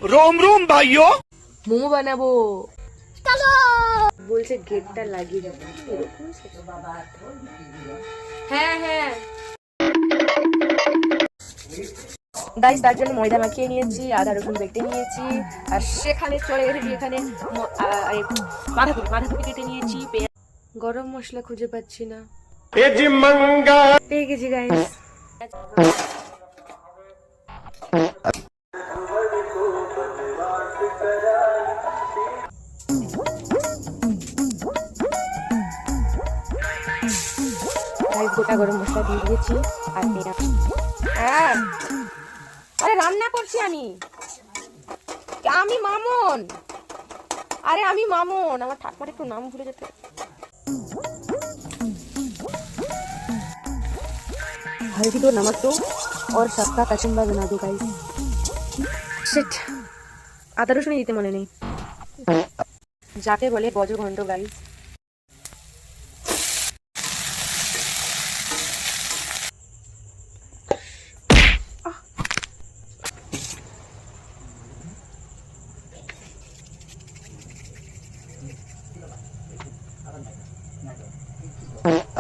रोम रोम भाइयों। মোমো বানাবো বলছে, গেটটা লাগিয়ে যাবে। হ্যাঁ হ্যাঁ গাইস, তার জন্য ময়দা মাখিয়ে নিয়েছি, আদা রসুন বেটে নিয়েছি, আর সেখানে চলে গেছি এখানে বাঁধাকপি কেটে নিয়েছি, গরম মশলা খুঁজে পাচ্ছি না, পেয়ে গেছি গাইস। গোটা গরম মশলা দিয়ে দিয়েছি আর হ্যাঁ, আরে রান্না করছি আমি মামুন, আরে আমি মামুন, আমার ঠাকুমার একটু নাম ভুলে যেতে। हल्दी तो नमक तो और सबका कचुम्बा बना दो गाइस। शिट, আদা রসুন দিতে মনে নেই, যাকে বলে বজ্রখণ্ড গাইস।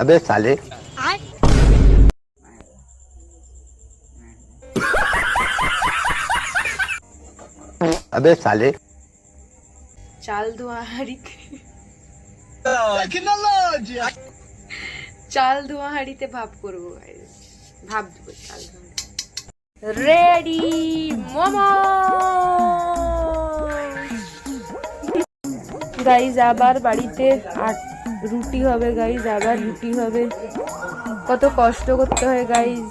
अबे साले, अबे साले, চাল ধোয়া হাঁড়িতে চাল ধোয়া হাঁড়িতে ভাব করবো, ভাব দেবো চাল ধোয়া। রেডি মোমো গাইজ, আবার বাড়িতে রুটি হবে গাইজ, আবার রুটি হবে, কত কষ্ট করতে হয় গাইজ।